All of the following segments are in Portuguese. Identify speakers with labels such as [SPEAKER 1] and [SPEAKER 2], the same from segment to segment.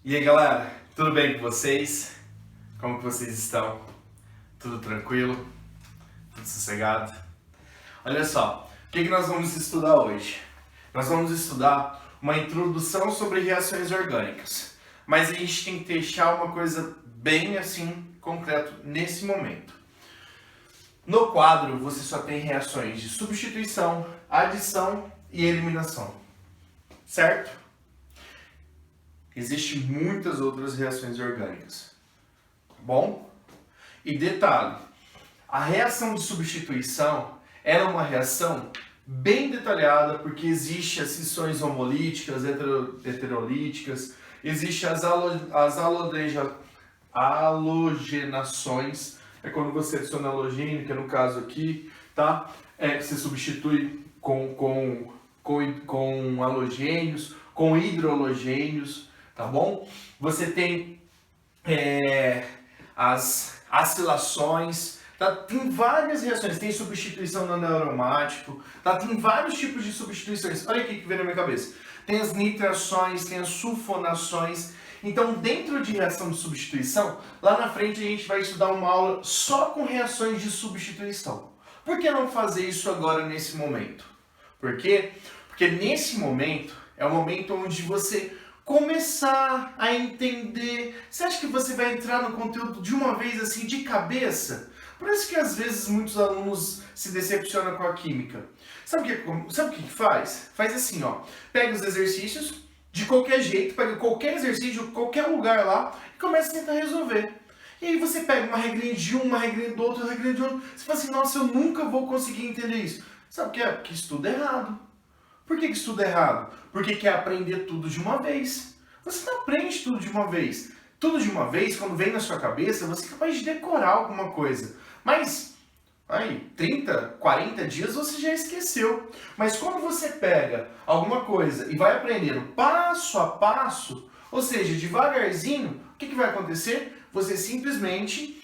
[SPEAKER 1] E aí galera, tudo bem com vocês? Como que vocês estão? Tudo tranquilo? Tudo sossegado? Olha só, o que nós vamos estudar hoje? Nós vamos estudar uma introdução sobre reações orgânicas. Mas a gente tem que deixar uma coisa bem assim, concreto nesse momento. No quadro você só tem reações de substituição, adição e eliminação. Certo? Existem muitas outras reações orgânicas. Bom? E detalhe, a reação de substituição é uma reação bem detalhada porque existe as cisões homolíticas, heterolíticas, existe as halogenações, é quando você adiciona halogênio, que é no caso aqui, tá? Você substitui com halogênios, com hidrohalogênios, tá bom? Você tem as acilações, tá? Tem várias reações, tem substituição no aromático, tá? Tem vários tipos de substituições. Olha aqui que vem na minha cabeça. Tem as nitrações, tem as sulfonações. Então, dentro de reação de substituição, lá na frente a gente vai estudar uma aula só com reações de substituição. Por que não fazer isso agora nesse momento? Por quê? Porque nesse momento é o momento onde você começar a entender. Você acha que você vai entrar no conteúdo de uma vez assim, de cabeça? Por isso que às vezes muitos alunos se decepcionam com a química. Sabe o que faz? Faz assim, ó. Pega os exercícios, de qualquer jeito, pega qualquer exercício, qualquer lugar lá, e começa a tentar resolver. E aí você pega uma regrinha de um, uma regrinha do outro, uma regrinha de outro. Você fala assim, nossa, eu nunca vou conseguir entender isso. Sabe o que é? Porque estuda errado. Por que estuda errado? Porque quer aprender tudo de uma vez. Você não aprende tudo de uma vez. Tudo de uma vez, quando vem na sua cabeça, você é capaz de decorar alguma coisa. Mas, aí, 30, 40 dias você já esqueceu. Mas quando você pega alguma coisa e vai aprendendo passo a passo, ou seja, devagarzinho, o que vai acontecer? Você simplesmente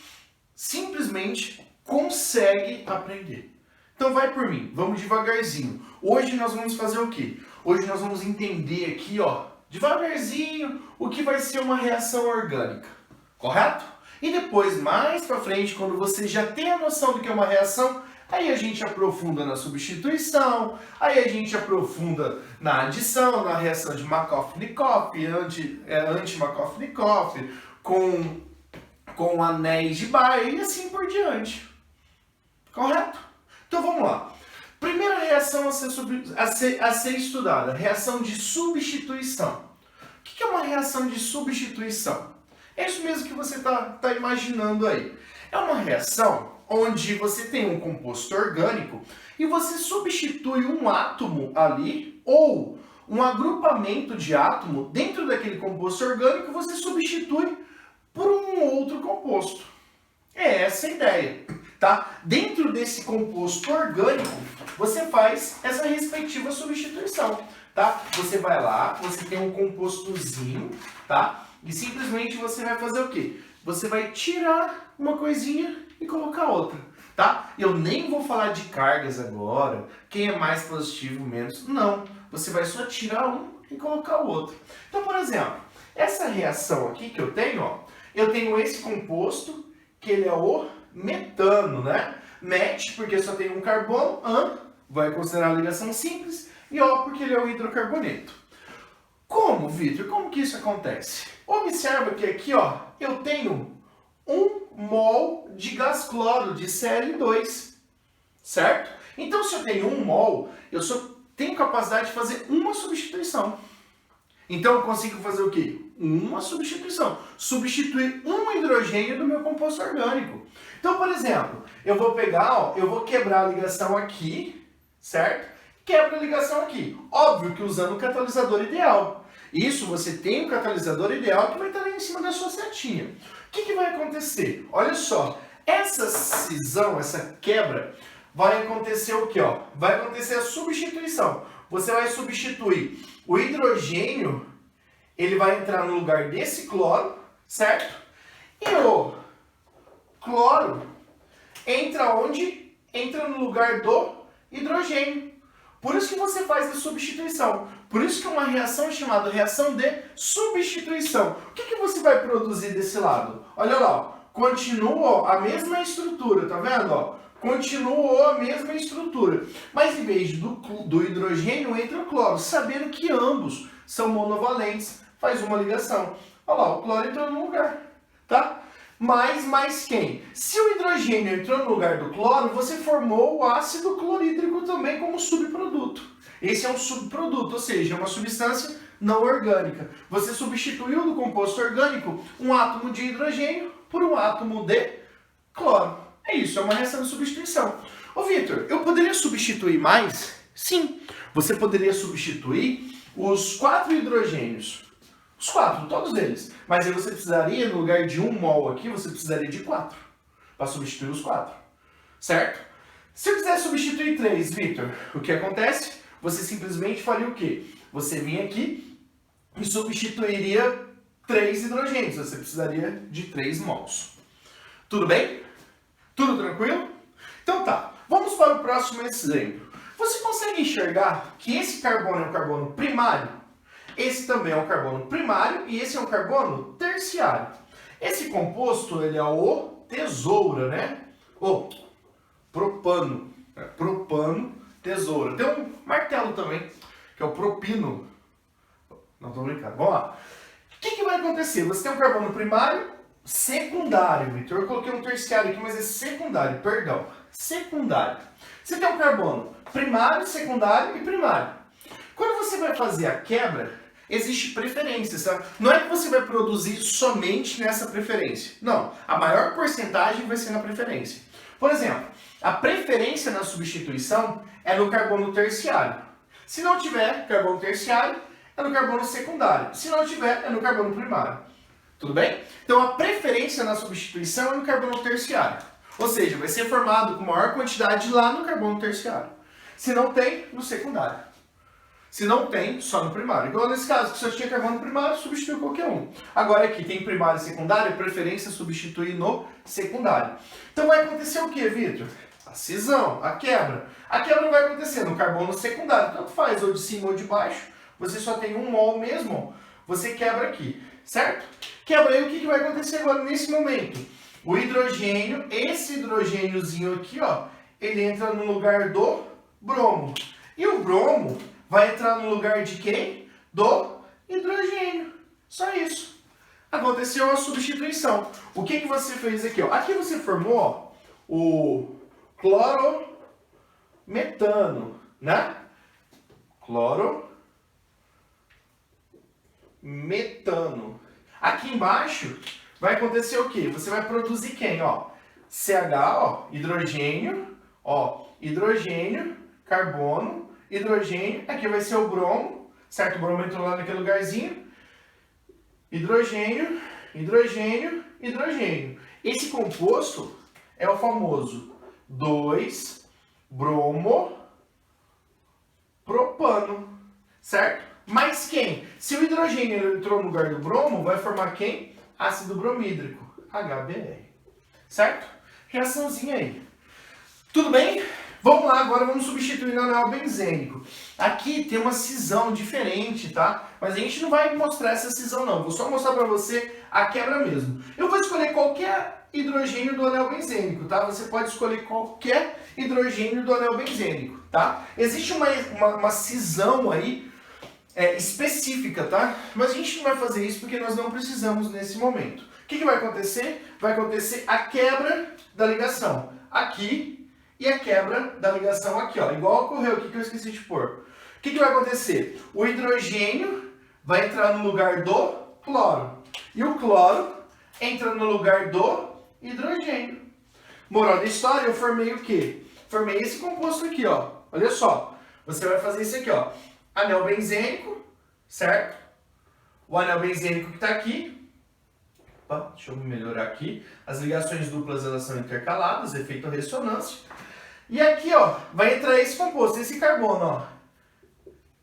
[SPEAKER 1] consegue aprender. Então vai por mim, vamos devagarzinho. Hoje nós vamos fazer o quê? Hoje nós vamos entender aqui, ó, devagarzinho, o que vai ser uma reação orgânica, correto? E depois, mais pra frente, quando você já tem a noção do que é uma reação, aí a gente aprofunda na substituição, aí a gente aprofunda na adição, na reação de Markov-Nikov, anti-Markov-Nikov, com anéis de Bayer e assim por diante. Correto? Então vamos lá. Primeira reação a ser estudada, reação de substituição. O que é uma reação de substituição? É isso mesmo que você está imaginando aí. É uma reação onde você tem um composto orgânico e você substitui um átomo ali ou um agrupamento de átomo dentro daquele composto orgânico, você substitui por um outro composto. É essa a ideia, tá? Dentro desse composto orgânico, você faz essa respectiva substituição, tá? Você vai lá, você tem um compostozinho, tá? E simplesmente você vai fazer o quê? Você vai tirar uma coisinha e colocar outra, tá? Eu nem vou falar de cargas agora, quem é mais positivo, menos. Não, você vai só tirar um e colocar o outro. Então, por exemplo, essa reação aqui que eu tenho, ó, eu tenho esse composto, que ele é o metano, né? Met, porque só tem um carbono, an, vai considerar a ligação simples, e O, porque ele é o hidrocarboneto. Como, Vitor? Como que isso acontece? Observa que aqui, ó, eu tenho 1 mol de gás cloro, de Cl2, certo? Então, se eu tenho 1 mol, eu só tenho capacidade de fazer uma substituição. Então eu consigo fazer o quê? Uma substituição. Substituir um hidrogênio do meu composto orgânico. Então, por exemplo, eu vou pegar, ó, eu vou quebrar a ligação aqui, certo? Quebro a ligação aqui. Óbvio que usando o catalisador ideal. Isso, você tem o catalisador ideal que vai estar ali em cima da sua setinha. O que vai acontecer? Olha só, essa cisão, essa quebra, vai acontecer o quê? Ó? Vai acontecer a substituição. Você vai substituir o hidrogênio, ele vai entrar no lugar desse cloro, certo? E o cloro entra onde? Entra no lugar do hidrogênio. Por isso que você faz a substituição. Por isso que uma reação é chamada reação de substituição. O que você vai produzir desse lado? Olha lá, ó. Continua a mesma estrutura, tá vendo? Ó? Continuou a mesma estrutura. Mas em vez do hidrogênio entra o cloro, sabendo que ambos são monovalentes, faz uma ligação. Olha lá, o cloro entrou no lugar, tá? Mais quem? Se o hidrogênio entrou no lugar do cloro, você formou o ácido clorídrico também como subproduto. Esse é um subproduto, ou seja, é uma substância não orgânica. Você substituiu do composto orgânico um átomo de hidrogênio por um átomo de cloro. É isso, é uma reação de substituição. Ô Vitor, eu poderia substituir mais? Sim, você poderia substituir os 4 hidrogênios. Os 4, todos eles. Mas aí você precisaria, no lugar de 1 mol aqui, você precisaria de 4. Para substituir os 4. Certo? Se eu quiser substituir 3, Vitor, o que acontece? Você simplesmente faria o quê? Você vinha aqui e substituiria 3 hidrogênios. Você precisaria de 3 mols. Tudo bem? Tudo tranquilo? Então tá, vamos para o próximo exemplo. Você consegue enxergar que esse carbono é um carbono primário? Esse também é um carbono primário e esse é um carbono terciário. Esse composto, ele é o tesoura, né? O propano. Propano, tesoura. Tem um martelo também, que é o propino. Não, tô brincando. Vamos lá. O que vai acontecer? Você tem um carbono primário, secundário, Vitor. Eu coloquei um terciário aqui, mas é secundário, perdão. Secundário. Você tem um carbono primário, secundário e primário. Quando você vai fazer a quebra, existe preferência, sabe? Não é que você vai produzir somente nessa preferência. Não, a maior porcentagem vai ser na preferência. Por exemplo, a preferência na substituição é no carbono terciário. Se não tiver carbono terciário, é no carbono secundário. Se não tiver, é no carbono primário. Tudo bem? Então a preferência na substituição é no carbono terciário. Ou seja, vai ser formado com maior quantidade lá no carbono terciário. Se não tem, no secundário. Se não tem, só no primário. Igual nesse caso, que só tinha carbono primário, substitui qualquer um. Agora aqui tem primário e secundário, preferência substituir no secundário. Então vai acontecer o que, Vitor? A cisão, a quebra. A quebra vai acontecer no carbono secundário. Tanto faz ou de cima ou de baixo, você só tem um mol mesmo, você quebra aqui, certo? Quebra aí, o que vai acontecer agora nesse momento? O hidrogênio, esse hidrogêniozinho aqui, ó, ele entra no lugar do bromo. E o bromo vai entrar no lugar de quem? Do hidrogênio. Só isso. Aconteceu a substituição. O que você fez aqui? Ó? Aqui você formou ó, o clorometano, né? Clorometano. Aqui embaixo vai acontecer o quê? Você vai produzir quem? Ó, CH, ó, hidrogênio, ó, hidrogênio, carbono, hidrogênio, aqui vai ser o bromo, certo? O bromo entrou lá naquele lugarzinho. Hidrogênio, hidrogênio, hidrogênio. Esse composto é o famoso 2-bromo-propano, certo? Mas quem? Se o hidrogênio entrou no lugar do bromo, vai formar quem? Ácido bromídrico, HBr, certo? Reaçãozinha aí. Tudo bem? Vamos lá, agora vamos substituir no anel benzênico. Aqui tem uma cisão diferente, tá? Mas a gente não vai mostrar essa cisão não, vou só mostrar para você a quebra mesmo. Eu vou escolher qualquer hidrogênio do anel benzênico, tá? Você pode escolher qualquer hidrogênio do anel benzênico, tá? Existe uma cisão aí específica, tá? Mas a gente não vai fazer isso porque nós não precisamos nesse momento. O que vai acontecer? Vai acontecer a quebra da ligação aqui e a quebra da ligação aqui, ó. Igual ocorreu aqui que eu esqueci de pôr. O que vai acontecer? O hidrogênio vai entrar no lugar do cloro. E o cloro entra no lugar do hidrogênio. Moral da história, eu formei o quê? Formei esse composto aqui, ó. Olha só. Você vai fazer isso aqui, ó. Anel benzênico, certo? O anel benzênico que está aqui. Opa, deixa eu melhorar aqui. As ligações duplas elas são intercaladas, efeito ressonância. E aqui, ó, vai entrar esse composto, esse carbono, ó.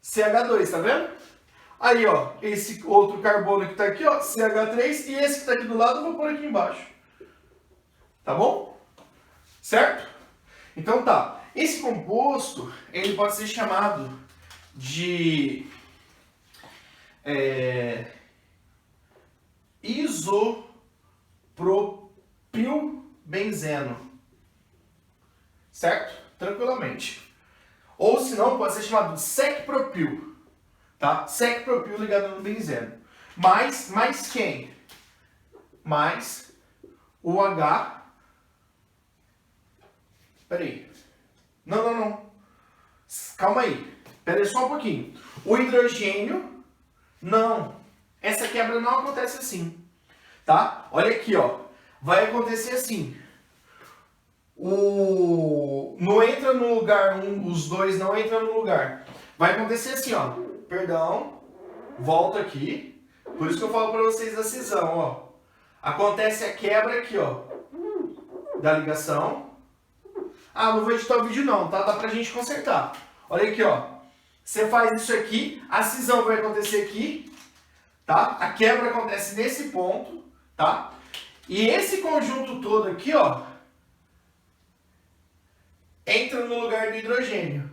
[SPEAKER 1] CH2, tá vendo? Aí, ó, esse outro carbono que tá aqui, ó, CH3, e esse que tá aqui do lado eu vou pôr aqui embaixo. Tá bom? Certo? Então tá. Esse composto, ele pode ser chamado de isopropilbenzeno. Certo? Tranquilamente. Ou se não, pode ser chamado de secpropil. Tá? Secpropil ligado no benzeno. Mais quem? Mais o H. Peraí. Não. Calma aí. Peraí só um pouquinho. O hidrogênio, não. Essa quebra não acontece assim. Tá? Olha aqui, ó. Vai acontecer assim. Não entra no lugar os dois não entram no lugar. Vai acontecer assim, ó. Perdão. Volta aqui. Por isso que eu falo para vocês da cisão, ó. Acontece a quebra aqui, ó. Da ligação. Ah, não vou editar o vídeo não, tá? Dá pra gente consertar. Olha aqui, ó. Você faz isso aqui, a cisão vai acontecer aqui, tá? A quebra acontece nesse ponto, tá? E esse conjunto todo aqui, ó, entra no lugar do hidrogênio,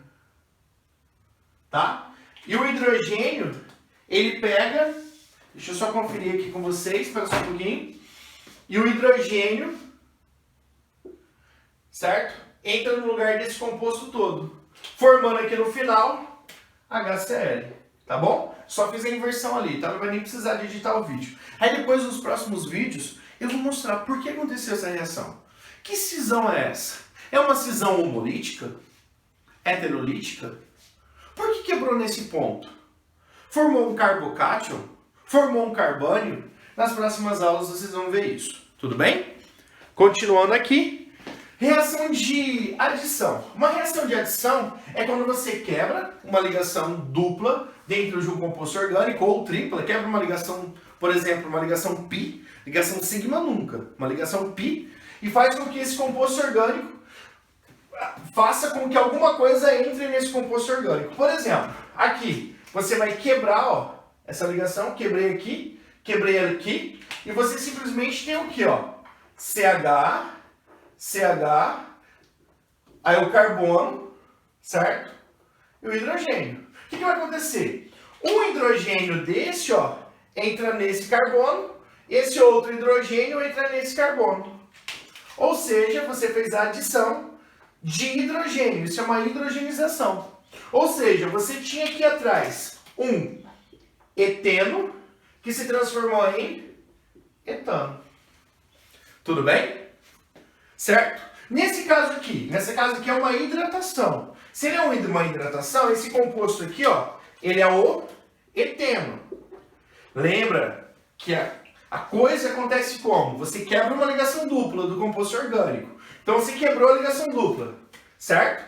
[SPEAKER 1] tá? E o hidrogênio, ele pega, deixa eu só conferir aqui com vocês, espera só um pouquinho. E o hidrogênio, certo? Entra no lugar desse composto todo, formando aqui no final HCl, tá bom? Só fiz a inversão ali, tá? Não vai nem precisar de editar o vídeo. Aí depois, nos próximos vídeos, eu vou mostrar por que aconteceu essa reação. Que cisão é essa? É uma cisão homolítica? Heterolítica? Por que quebrou nesse ponto? Formou um carbocátion? Formou um carbônio? Nas próximas aulas vocês vão ver isso. Tudo bem? Continuando aqui. Reação de adição. Uma reação de adição é quando você quebra uma ligação dupla dentro de um composto orgânico ou tripla. Quebra uma ligação, por exemplo, uma ligação pi, ligação sigma nunca, uma ligação pi, e faz com que esse composto orgânico faça com que alguma coisa entre nesse composto orgânico. Por exemplo, aqui você vai quebrar, ó, essa ligação, quebrei aqui, e você simplesmente tem o que, ó? CH, aí o carbono, certo? E o hidrogênio. O que vai acontecer? Um hidrogênio desse, ó, entra nesse carbono, esse outro hidrogênio entra nesse carbono. Ou seja, você fez a adição de hidrogênio, isso é uma hidrogenização. Ou seja, você tinha aqui atrás um eteno que se transformou em etano. Tudo bem? Certo? Nessa caso aqui é uma hidratação. Se ele é uma hidratação, esse composto aqui, ó, ele é o eteno. Lembra que a coisa acontece como? Você quebra uma ligação dupla do composto orgânico. Então você quebrou a ligação dupla, certo?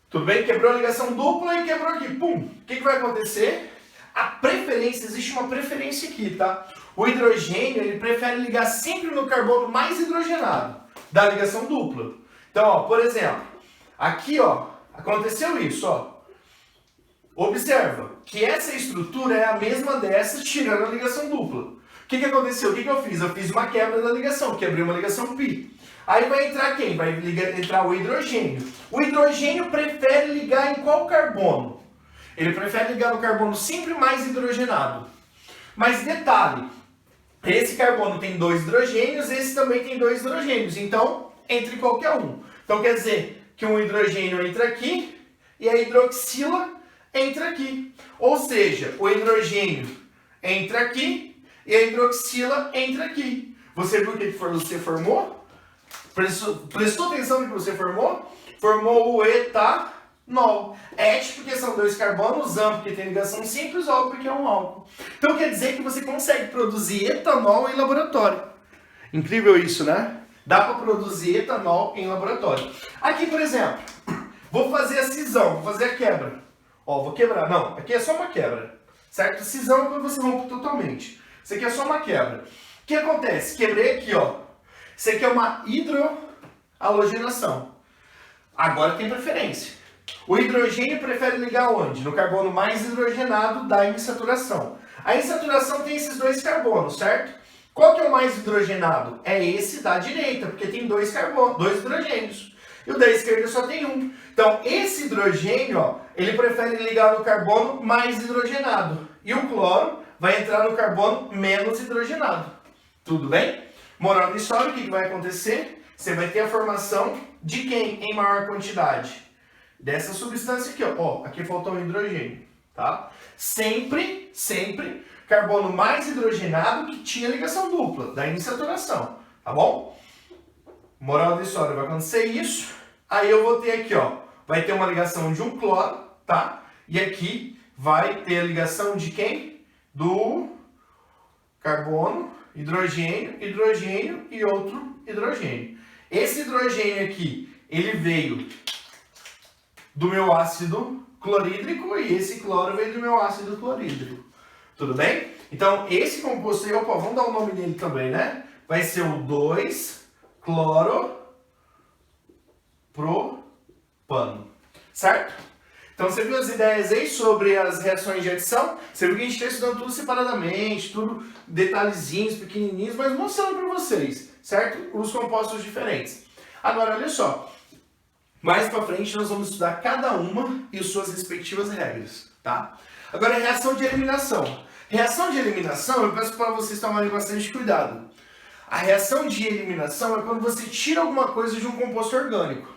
[SPEAKER 1] Tudo bem? Quebrou a ligação dupla e quebrou aqui. Pum! O que vai acontecer? A preferência, existe uma preferência aqui, tá? O hidrogênio, ele prefere ligar sempre no carbono mais hidrogenado da ligação dupla. Então, ó, por exemplo, aqui, ó, aconteceu isso, ó. Observa que essa estrutura é a mesma dessa, tirando a ligação dupla. O que aconteceu? O que eu fiz? Eu fiz uma quebra da ligação, quebrei uma ligação pi. Aí vai entrar quem? Vai entrar o hidrogênio. O hidrogênio prefere ligar em qual carbono? Ele prefere ligar no carbono sempre mais hidrogenado. Mas detalhe, esse carbono tem 2 hidrogênios, esse também tem 2 hidrogênios. Então, entre qualquer um. Então quer dizer que um hidrogênio entra aqui e a hidroxila entra aqui. Ou seja, o hidrogênio entra aqui e a hidroxila entra aqui. Você viu o que você formou? Prestou atenção no que você formou? Formou o etanol. Et porque são 2 carbonos, am porque tem ligação simples, ol porque é um álcool. Então quer dizer que você consegue produzir etanol em laboratório. Incrível isso, né? Dá para produzir etanol em laboratório. Aqui, por exemplo, vou fazer a cisão, vou fazer a quebra. Ó, vou quebrar. Não, aqui é só uma quebra. Certo? Cisão é quando você rompe totalmente. Isso aqui é só uma quebra. O que acontece? Quebrei aqui, ó. Isso aqui é uma hidroalogenação. Agora tem preferência. O hidrogênio prefere ligar onde? No carbono mais hidrogenado da insaturação. A insaturação tem esses 2 carbonos, certo? Qual que é o mais hidrogenado? É esse da direita, porque tem 2 hidrogênios. E o da esquerda só tem um. Então, esse hidrogênio, ó, ele prefere ligar no carbono mais hidrogenado. e o cloro vai entrar no carbono menos hidrogenado. Tudo bem? Moral da história, o que vai acontecer? Você vai ter a formação de quem em maior quantidade? Dessa substância aqui, ó. Ó, aqui faltou um hidrogênio, tá? Sempre carbono mais hidrogenado que tinha ligação dupla, da insaturação, tá bom? Moral da história, vai acontecer isso. Aí eu vou ter aqui, ó, vai ter uma ligação de um cloro, tá? E aqui vai ter a ligação de quem? Do carbono, hidrogênio, hidrogênio e outro hidrogênio. Esse hidrogênio aqui, ele veio do meu ácido clorídrico e esse cloro veio do meu ácido clorídrico. Tudo bem? Então, esse composto aí, opa, vamos dar o nome dele também, né? Vai ser o 2-cloropropano. Certo? Então, você viu as ideias aí sobre as reações de adição? Você viu que a gente está estudando tudo separadamente, tudo detalhezinhos, pequenininhos, mas mostrando para vocês, certo? Os compostos diferentes. Agora, olha só. Mais para frente, nós vamos estudar cada uma e suas respectivas regras, tá? Agora, reação de eliminação. Reação de eliminação, eu peço para vocês tomarem bastante cuidado. A reação de eliminação é quando você tira alguma coisa de um composto orgânico.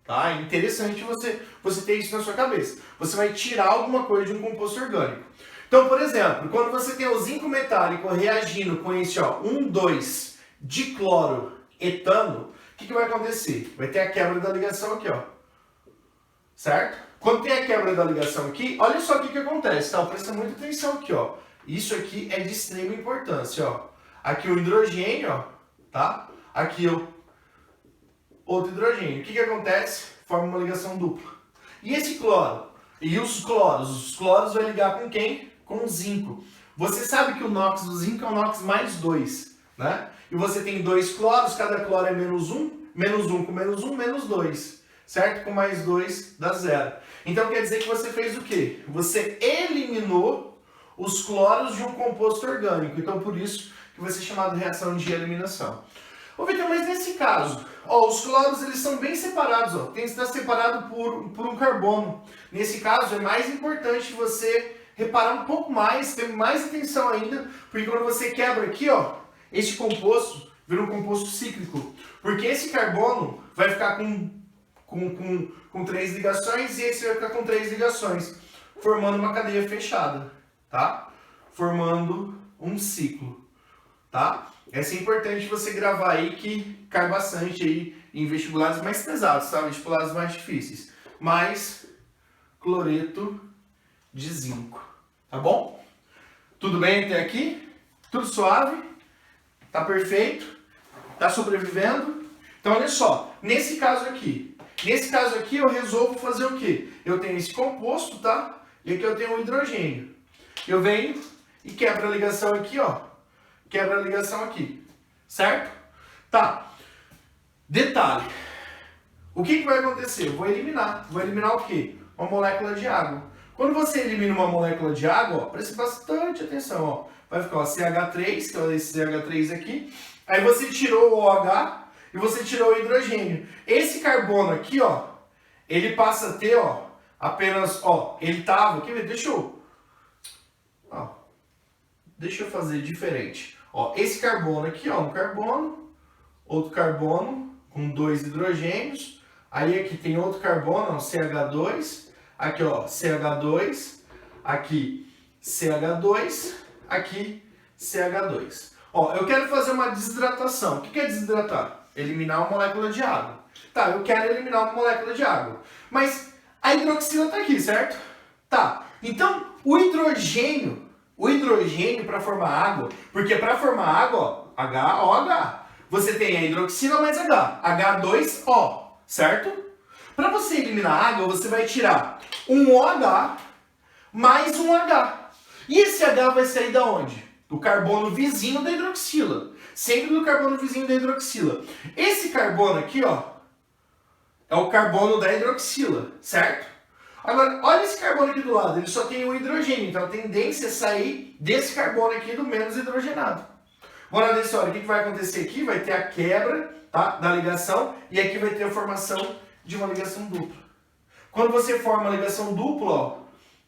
[SPEAKER 1] Tá? É interessante você ter isso na sua cabeça. Você vai tirar alguma coisa de um composto orgânico. Então, por exemplo, quando você tem o zinco metálico reagindo com esse 1,2 dicloroetano, o que vai acontecer? Vai ter a quebra da ligação aqui, ó. Certo? Quando tem a quebra da ligação aqui, olha só o que acontece, tá? Presta muita atenção aqui, ó. Isso aqui é de extrema importância, ó. Aqui o hidrogênio, ó, tá? Aqui o outro hidrogênio. O que acontece? Forma uma ligação dupla. E esse cloro? E os cloros? Os cloros vai ligar com quem? Com o zinco. Você sabe que o NOx do zinco é o NOx mais 2, né? E você tem 2 cloros, cada cloro é menos 1. Menos 1 com menos 1, menos 2. Certo? Com mais 2 dá 0. Então quer dizer que você fez o quê? Você eliminou os cloros de um composto orgânico. Então por isso que vai ser chamado de reação de eliminação. Ô Vitor, mas nesse caso, ó, os cloros eles são bem separados, ó, tem que estar separado por um carbono. Nesse caso é mais importante você reparar um pouco mais, ter mais atenção ainda, porque quando você quebra aqui, ó, este composto vira um composto cíclico, porque esse carbono vai ficar com 3 ligações e esse vai ficar com 3 ligações, formando uma cadeia fechada, tá? Formando um ciclo, tá? Essa é importante você gravar aí, que cai bastante aí em vestibulares mais pesados, tá? Vestibulares mais difíceis. Mais cloreto de zinco, tá bom? Tudo bem até aqui? Tudo suave? Tá perfeito? Tá sobrevivendo? Então olha só, nesse caso aqui eu resolvo fazer o quê? Eu tenho esse composto, tá? E aqui eu tenho um hidrogênio. Eu venho e quebro a ligação aqui, ó. Quebra a ligação aqui, certo? Tá. Detalhe. O que vai acontecer? Eu vou eliminar. Vou eliminar o quê? Uma molécula de água. Quando você elimina uma molécula de água, ó, preste bastante atenção, ó. Vai ficar, ó, CH3, que é esse CH3 aqui. Aí você tirou o OH e você tirou o hidrogênio. Esse carbono aqui, ó, ele passa a ter, ó, apenas, ó, ele tava, quer ver? Deixa eu fazer diferente. Ó, esse carbono aqui, ó, um carbono, outro carbono com 2 hidrogênios. Aí aqui tem outro carbono, ó, CH2. Aqui, ó, CH2. Aqui, CH2. Aqui, CH2. Ó, eu quero fazer uma desidratação. O que é desidratar? Eliminar uma molécula de água. Tá, eu quero eliminar uma molécula de água. Mas a hidroxila tá aqui, certo? Tá, então o hidrogênio para formar água, porque para formar água, ó, HOH, você tem a hidroxila mais H, H2O, certo? Para você eliminar a água, você vai tirar um OH mais um H. E esse H vai sair da onde? Do carbono vizinho da hidroxila. Sempre do carbono vizinho da hidroxila. Esse carbono aqui, ó, é o carbono da hidroxila, certo? Agora, olha esse carbono aqui do lado, ele só tem um hidrogênio, então a tendência é sair desse carbono aqui do menos hidrogenado. Bora nessa hora, o que vai acontecer aqui? Vai ter a quebra, tá, da ligação, e aqui vai ter a formação de uma ligação dupla. Quando você forma uma ligação dupla, ó,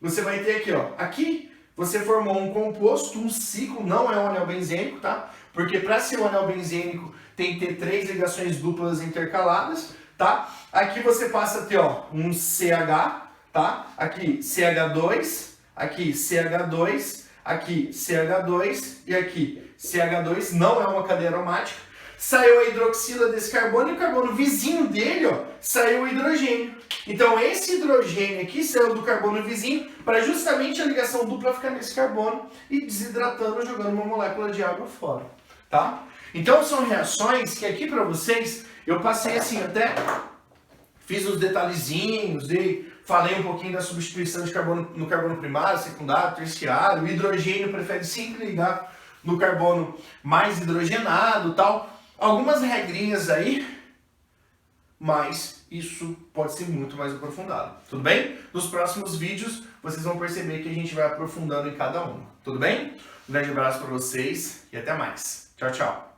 [SPEAKER 1] você vai ter aqui, ó, aqui você formou um composto, um ciclo, não é um anel benzênico, tá? Porque para ser um anel benzênico tem que ter 3 ligações duplas intercaladas, tá? Aqui você passa a ter, ó, um CH, tá? Aqui CH2, aqui CH2, aqui CH2 e aqui CH2, não é uma cadeia aromática. Saiu a hidroxila desse carbono e o carbono vizinho dele, ó, saiu o hidrogênio. Então esse hidrogênio aqui saiu do carbono vizinho para justamente a ligação dupla ficar nesse carbono e desidratando, jogando uma molécula de água fora, tá? Então são reações que aqui para vocês eu passei assim, até fiz uns detalhezinhos e falei um pouquinho da substituição de carbono no carbono primário, secundário, terciário. O hidrogênio prefere sempre ligar no carbono mais hidrogenado, tal. Algumas regrinhas aí, mas isso pode ser muito mais aprofundado, tudo bem? Nos próximos vídeos vocês vão perceber que a gente vai aprofundando em cada uma, tudo bem? Um grande abraço para vocês e até mais. Tchau, tchau.